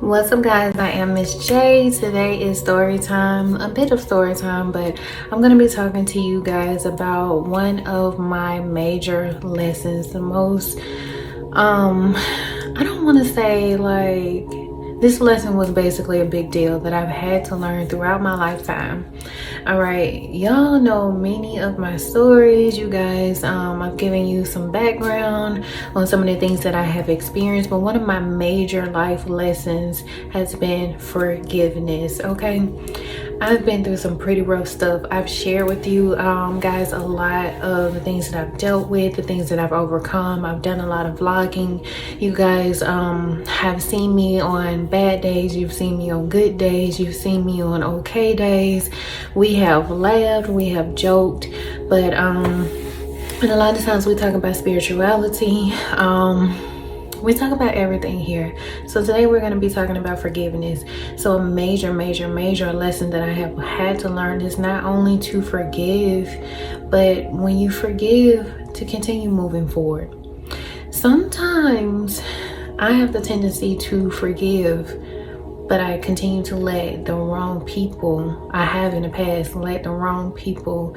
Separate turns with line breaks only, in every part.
What's up, guys? I am Miss J. Today is story time, a bit of story time, but I'm going to be talking to you guys about one of my major lessons. The most, I don't want to say like, this lesson was basically a big deal that I've had to learn throughout my lifetime. All right, y'all know many of my stories, you guys. I've given you some background on some of the things that I have experienced, but one of my major life lessons has been forgiveness. Okay, I've been through some pretty rough stuff. I've shared with you guys a lot of the things that I've dealt with, the things that I've overcome. I've done a lot of vlogging. You guys have seen me on bad days, you've seen me on good days, you've seen me on okay days. We have laughed, we have joked, but and a lot of times we talk about spirituality. We talk about everything here. So today we're going to be talking about forgiveness. So a major lesson that I have had to learn is not only to forgive, but when you forgive, to continue moving forward. Sometimes I have the tendency to forgive, but I continue to let the wrong people I have in the past, let the wrong people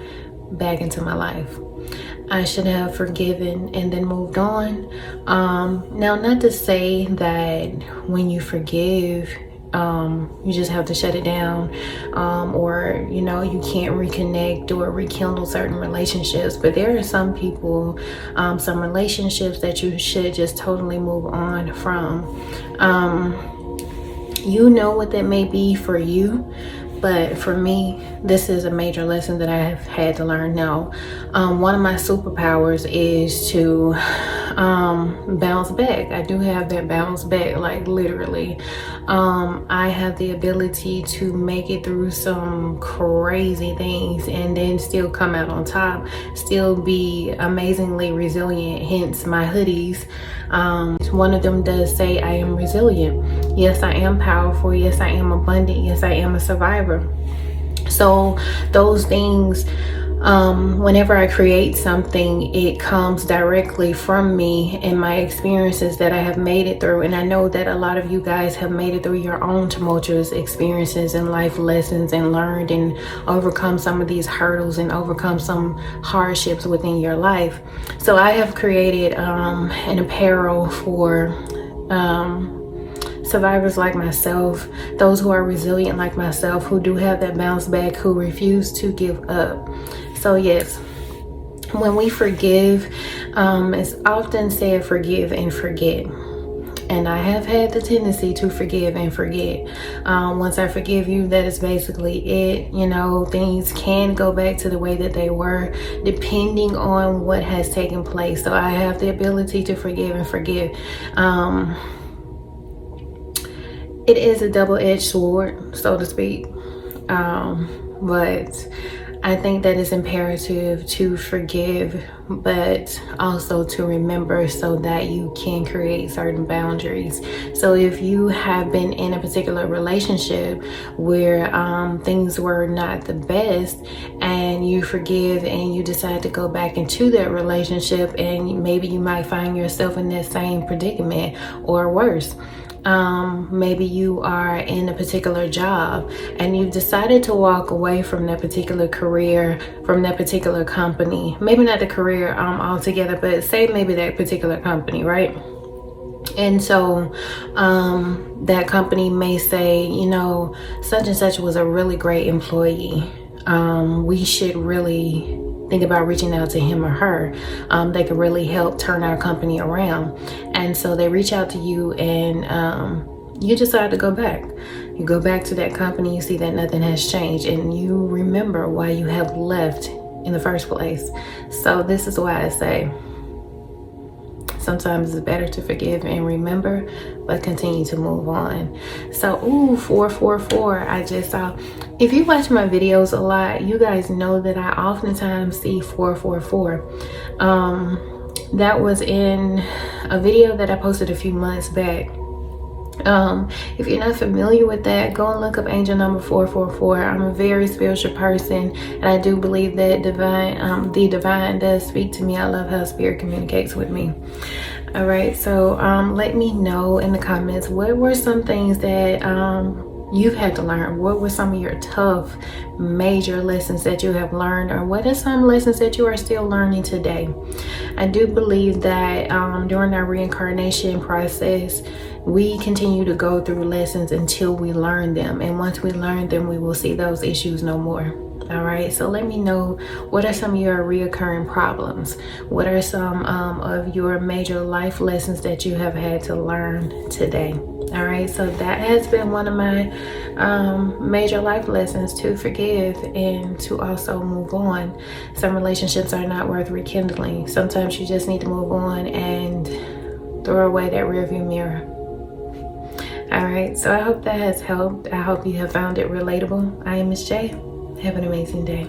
back into my life. I should have forgiven and then moved on. Now, not to say that when you forgive, you just have to shut it down, or you can't reconnect or rekindle certain relationships, but there are some people, some relationships that you should just totally move on from. You know what that may be for you, but for me, this is a major lesson that I have had to learn. Now, one of my superpowers is to bounce back. I do have that bounce back, like literally. I have the ability to make it through some crazy things and then still come out on top, still be amazingly resilient, hence my hoodies. One of them does say I am resilient. Yes, I am powerful. Yes, I am abundant. Yes, I am a survivor. So those things, whenever I create something, it comes directly from me and my experiences that I have made it through. And I know that a lot of you guys have made it through your own tumultuous experiences and life lessons and learned and overcome some of these hurdles and overcome some hardships within your life. So I have created an apparel for survivors like myself, those who are resilient like myself, who do have that bounce back, who refuse to give up. So yes, when we forgive, it's often said forgive and forget. And I have had the tendency to forgive and forget. Once I forgive you, that is basically it. Things can go back to the way that they were, depending on what has taken place. So I have the ability to forgive and forget. It is a double-edged sword, so to speak. But I think that it's imperative to forgive, but also to remember so that you can create certain boundaries. So if you have been in a particular relationship where things were not the best, and you forgive and you decide to go back into that relationship, and maybe you might find yourself in that same predicament or worse. Maybe you are in a particular job and you've decided to walk away from that particular career, from that particular company. Maybe not the career altogether, but say maybe that particular company, right? And so that company may say, such and such was a really great employee. We should really think about reaching out to him or her. They could really help turn our company around. And so they reach out to you, and you decide to go back. You go back to that company, you see that nothing has changed, and you remember why you have left in the first place. So this is why I say sometimes it's better to forgive and remember, but continue to move on. So, 444, I just saw. If you watch my videos a lot, you guys know that I oftentimes see 444. That was in a video that I posted a few months back. If you're not familiar with that, go and look up angel number 444. I'm a very spiritual person, and I do believe that the divine does speak to me. I love how spirit communicates with me. All right, so let me know in the comments, what were some things that you've had to learn? What were some of your tough major lessons that you have learned, or what are some lessons that you are still learning today? I do believe that during our reincarnation process, we continue to go through lessons until we learn them, and once we learn them, we will see those issues no more. All right, so let me know, what are some of your reoccurring problems? What are some of your major life lessons that you have had to learn today? All right, so that has been one of my major life lessons, to forgive and to also move on. Some relationships are not worth rekindling. Sometimes you just need to move on and throw away that rearview mirror. All right, so I hope that has helped. I hope you have found it relatable. I am MsJaye. Have an amazing day.